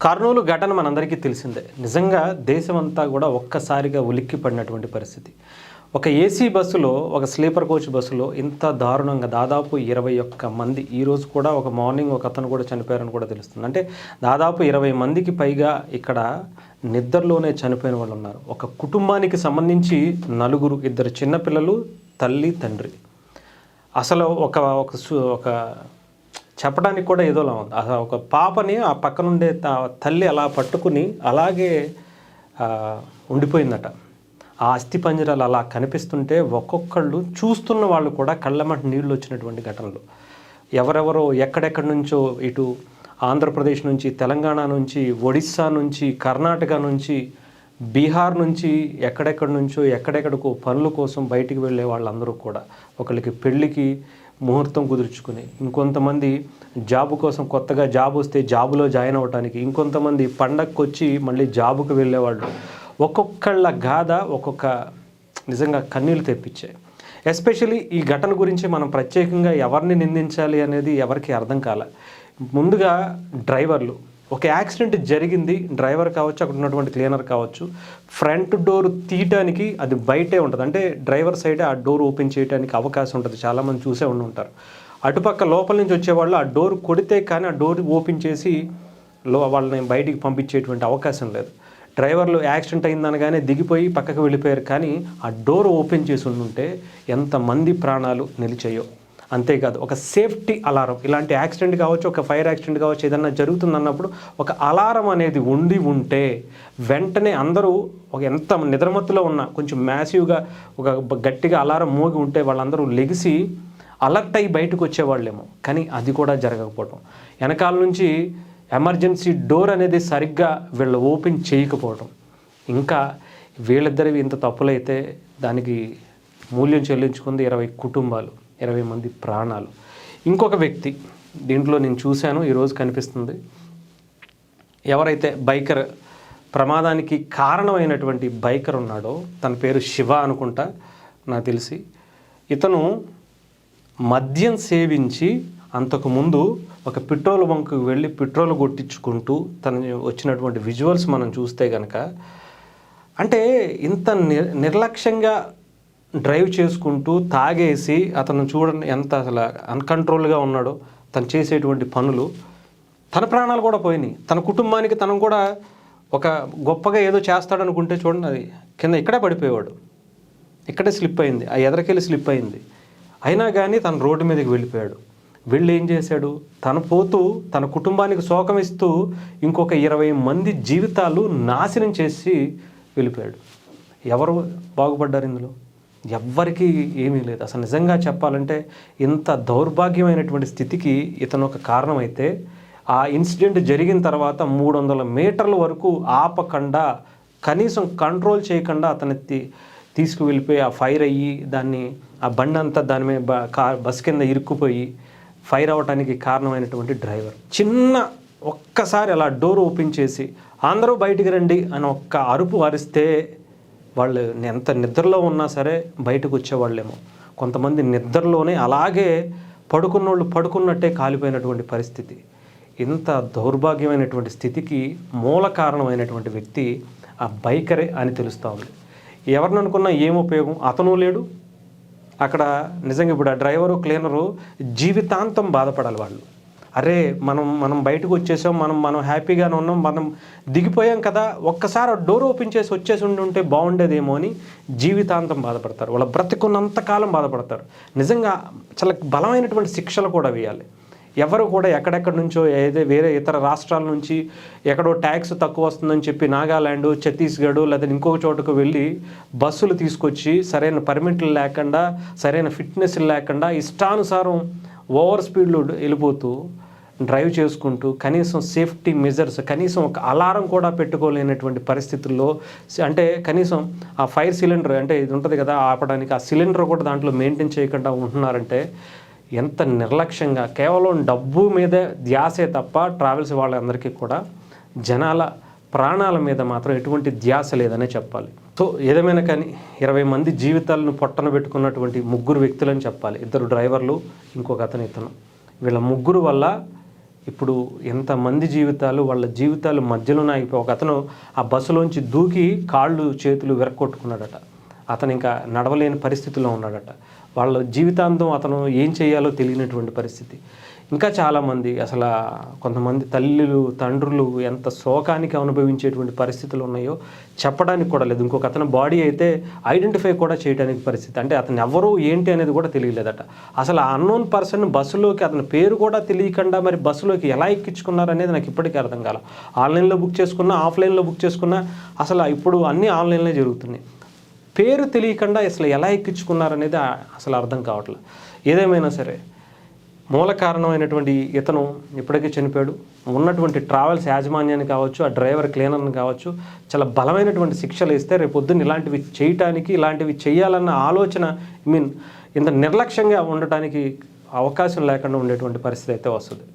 కర్నూలు ఘటన మనందరికీ తెలిసిందే. నిజంగా దేశమంతా కూడా ఒక్కసారిగా ఉలిక్కి పడినటువంటి పరిస్థితి. ఒక ఏసీ బస్సులో, ఒక స్లీపర్ కోచ్ బస్సులో ఇంత దారుణంగా దాదాపు 21 మంది, ఈరోజు కూడా ఒక మార్నింగ్ ఒక అతను కూడా చనిపోయారని కూడా తెలుస్తుంది. అంటే దాదాపు 20 మందికి పైగా ఇక్కడ నిద్రలోనే చనిపోయిన వాళ్ళు ఉన్నారు. ఒక కుటుంబానికి సంబంధించి నలుగురు, 2 చిన్నపిల్లలు, తల్లి, తండ్రి. అసలు ఒక చెప్పడానికి కూడా ఏదోలా ఉంది. ఒక పాపని ఆ పక్కనుండే తల్లి అలా పట్టుకుని అలాగే ఉండిపోయిందట. ఆ అస్థి పంజరాలు అలా కనిపిస్తుంటే ఒక్కొక్కళ్ళు చూస్తున్న వాళ్ళు కూడా కళ్ళమట నీళ్ళు వచ్చినటువంటి ఘటనలు. ఎవరెవరో ఎక్కడెక్కడి నుంచో, ఇటు ఆంధ్రప్రదేశ్ నుంచి, తెలంగాణ నుంచి, ఒడిస్సా నుంచి, కర్ణాటక నుంచి, బీహార్ నుంచి, ఎక్కడెక్కడి నుంచో ఎక్కడెక్కడికో పనుల కోసం బయటికి వెళ్ళే వాళ్ళందరూ కూడా ఒకరికి పెళ్ళికి ముహూర్తం కుదుర్చుకుని, ఇంకొంతమంది జాబు కోసం కొత్తగా జాబ్ వస్తే జాబులో జాయిన్ అవ్వడానికి, ఇంకొంతమంది పండగకు వచ్చి మళ్ళీ జాబుకు వెళ్ళేవాళ్ళు. ఒక్కొక్కళ్ళ గాథ ఒక్కొక్క నిజంగా కన్నీళ్ళు తెప్పించాయి. ఎస్పెషలీ ఈ ఘటన గురించి మనం ప్రత్యేకంగా ఎవరిని నిందించాలి అనేది ఎవరికి అర్థం కాలే. ముందుగా డ్రైవర్లు, ఒక యాక్సిడెంట్ జరిగింది, డ్రైవర్ కావచ్చు, అక్కడ ఉన్నటువంటి క్లీనర్ కావచ్చు, ఫ్రంట్ డోర్ తీయటానికి అది బయటే ఉంటుంది. అంటే డ్రైవర్ సైడే ఆ డోర్ ఓపెన్ చేయడానికి అవకాశం ఉంటుంది. చాలామంది చూసే ఉంటారు. అటుపక్క లోపల నుంచి వచ్చేవాళ్ళు ఆ డోర్ కొడితే కానీ ఆ డోర్ ఓపెన్ చేసి వాళ్ళని బయటికి పంపించేటువంటి అవకాశం లేదు. డ్రైవర్లు యాక్సిడెంట్ అయిందనగానే దిగిపోయి పక్కకు వెళ్ళిపోయారు. కానీ ఆ డోర్ ఓపెన్ చేసి ఉంటే ఎంతమంది ప్రాణాలు నిలిచాయో. అంతేకాదు, ఒక సేఫ్టీ అలారం, ఇలాంటి యాక్సిడెంట్ కావచ్చు, ఒక ఫైర్ యాక్సిడెంట్ కావచ్చు, ఏదన్నా జరుగుతుందన్నప్పుడు ఒక అలారం అనేది ఉంటే వెంటనే అందరూ ఎంత నిద్రమత్తులో ఉన్నా కొంచెం మ్యాసివ్గా ఒక గట్టిగా అలారం మోగి ఉంటే వాళ్ళందరూ లెగిసి అలర్ట్ అయ్యి బయటకు వచ్చేవాళ్ళేమో. కానీ అది కూడా జరగకపోవటం, వెనకాల నుంచి ఎమర్జెన్సీ డోర్ అనేది సరిగ్గా వీళ్ళు ఓపెన్ చేయకపోవటం, ఇంకా వీళ్ళిద్దరివి ఇంత తప్పులైతే దానికి మూల్యం చెల్లించుకుంది 20 కుటుంబాలు, 20 మంది ప్రాణాలు. ఇంకొక వ్యక్తి దీంట్లో నేను చూశాను, ఈరోజు కనిపిస్తుంది. ఎవరైతే బైకర్, ప్రమాదానికి కారణమైనటువంటి బైకర్ ఉన్నాడో, తన పేరు శివ అనుకుంటా నాకు తెలిసి, ఇతను మద్యం సేవించి అంతకుముందు ఒక పెట్రోల్ బంక్కి వెళ్ళి పెట్రోల్ కొట్టించుకుంటూ తను వచ్చినటువంటి విజువల్స్ మనం చూస్తే కనుక, అంటే ఇంత నిర్లక్ష్యంగా డ్రైవ్ చేసుకుంటూ తాగేసి అతను చూడండి ఎంత అసలు అన్కంట్రోల్గా ఉన్నాడో. తను చేసేటువంటి పనులు, తన ప్రాణాలు కూడా పోయినాయి. తన కుటుంబానికి తను కూడా ఒక గొప్పగా ఏదో చేస్తాడనుకుంటే చూడండి, అది కింద ఇక్కడే పడిపోయేవాడు, ఇక్కడే స్లిప్ అయింది, ఆ ఎదరికెళ్ళి స్లిప్ అయింది. అయినా కానీ తను రోడ్డు మీదకి వెళ్ళిపోయాడు. వెళ్ళి ఏం చేశాడు, తను పోతూ తన కుటుంబానికి శోకం ఇస్తూ ఇంకొక 20 మంది జీవితాలు నాశనం చేసి వెళ్ళిపోయాడు. ఎవరు బాగుపడ్డారు ఇందులో? ఎవ్వరికీ ఏమీ లేదు. అసలు నిజంగా చెప్పాలంటే ఇంత దౌర్భాగ్యమైనటువంటి స్థితికి ఇతను ఒక కారణమైతే, ఆ ఇన్సిడెంట్ జరిగిన తర్వాత 300 మీటర్ల వరకు ఆపకుండా, కనీసం కంట్రోల్ చేయకుండా అతన్ని తీసుకువెళ్ళిపోయి ఆ ఫైర్ అయ్యి దాన్ని ఆ బండి అంతా దాని మీద బస్ కింద ఇరుక్కుపోయి ఫైర్ అవ్వడానికి కారణమైనటువంటి డ్రైవర్. ఒక్కసారి అలా డోర్ ఓపెన్ చేసి అందరూ బయటికి రండి అని ఒక్క అరుపు అరిస్తే వాళ్ళు ఎంత నిద్రలో ఉన్నా సరే బయటకు వచ్చేవాళ్ళేమో. కొంతమంది నిద్రలోనే అలాగే పడుకున్నోళ్ళు పడుకున్నట్టే కాలిపోయినటువంటి పరిస్థితి. ఇంత దౌర్భాగ్యమైనటువంటి స్థితికి మూల కారణమైనటువంటి వ్యక్తి ఆ బైకరే అని తెలుస్తూ ఉంది. ఎవరిని అనుకున్నా ఏం ఉపయోగం? అతను లేడు అక్కడ. నిజంగా ఇప్పుడు ఆ డ్రైవరు, క్లీనరు జీవితాంతం బాధపడాలి వాళ్ళు. అరే మనం బయటకు వచ్చేసాం, మనం హ్యాపీగానే ఉన్నాం, మనం దిగిపోయాం కదా, ఒక్కసారి డోర్ ఓపెన్ చేసి వచ్చేసి ఉంటే బాగుండేదేమో అని జీవితాంతం బాధపడతారు. వాళ్ళ బ్రతికున్నంతకాలం బాధపడతారు. నిజంగా చాలా బలమైనటువంటి శిక్షలు కూడా వేయాలి. ఎవరు కూడా ఎక్కడెక్కడి నుంచో వేరే ఇతర రాష్ట్రాల నుంచి ఎక్కడో ట్యాక్స్ తక్కువ వస్తుందని చెప్పి నాగాల్యాండ్, ఛత్తీస్గఢ్ లేదా ఇంకొక చోటుకు వెళ్ళి బస్సులు తీసుకొచ్చి సరైన పర్మిట్లు లేకుండా, సరైన ఫిట్నెస్ లేకుండా ఇష్టానుసారం ఓవర్ స్పీడ్లో వెళ్ళిపోతూ డ్రైవ్ చేసుకుంటూ కనీసం సేఫ్టీ మెజర్స్, కనీసం ఒక అలారం కూడా పెట్టుకోలేనటువంటి పరిస్థితుల్లో, అంటే కనీసం ఆ ఫైర్ సిలిండర్ అంటే ఇది ఉంటుంది కదా ఆపడానికి, ఆ సిలిండర్ కూడా దాంట్లో మెయింటైన్ చేయకుండా ఉంటున్నారంటే ఎంత నిర్లక్ష్యంగా, కేవలం డబ్బు మీదే ధ్యాసే తప్ప ట్రావెల్స్ వాళ్ళందరికీ కూడా జనాల ప్రాణాల మీద మాత్రం ఎటువంటి ధ్యాస లేదనే చెప్పాలి. సో ఏదేమైనా కానీ 20 మంది జీవితాలను పొట్టన పెట్టుకున్నటువంటి 3 వ్యక్తులని చెప్పాలి. 2 డ్రైవర్లు, ఇంకొక ఇతను. వీళ్ళ 3 వల్ల ఇప్పుడు ఎంతమంది జీవితాలు వాళ్ళ జీవితాలు మధ్యలోనే అయిపోయి ఒక అతను ఆ బస్సులోంచి దూకి కాళ్ళు చేతులు విరక్కొట్టుకున్నాడట. అతను ఇంకా నడవలేని పరిస్థితిలో ఉన్నాడట. వాళ్ళ జీవితాంతం అతను ఏం చేయాలో తెలియనటువంటి పరిస్థితి. ఇంకా చాలామంది అసలు కొంతమంది తల్లులు తండ్రులు ఎంత శోకానికి అనుభవించేటువంటి పరిస్థితులు ఉన్నాయో చెప్పడానికి కూడా లేదు. ఇంకొక అతని బాడీ అయితే ఐడెంటిఫై కూడా చేయడానికి పరిస్థితి, అంటే అతను ఎవరు ఏంటి అనేది కూడా తెలియలేదట. అసలు ఆ అన్నోన్ పర్సన్ బస్సులోకి అతని పేరు కూడా తెలియకుండా మరి బస్సులోకి ఎలా ఎక్కించుకున్నారు అనేది నాకు ఇప్పటికీ అర్థం కాల. ఆన్లైన్లో బుక్ చేసుకున్నా, ఆఫ్లైన్లో బుక్ చేసుకున్నా, అసలు ఇప్పుడు అన్నీ ఆన్లైన్లో జరుగుతున్నాయి. పేరు తెలియకుండా అసలు ఎలా ఎక్కించుకున్నారనేది అసలు అర్థం కావట్లేదు. ఏదేమైనా సరే మూల కారణమైనటువంటి ఇతను ఇప్పటికీ చనిపోయాడు. ఉన్నటువంటి ట్రావెల్స్ యాజమాన్యాన్ని కావచ్చు, ఆ డ్రైవర్ క్లీనర్ని కావచ్చు, చాలా బలమైనటువంటి శిక్షలు ఇస్తే రేపొద్దున ఇలాంటివి చేయటానికి, ఇలాంటివి చేయాలన్న ఆలోచన ఇంత నిర్లక్ష్యంగా ఉండటానికి అవకాశం లేకుండా ఉండేటువంటి పరిస్థితి అయితే వస్తుంది.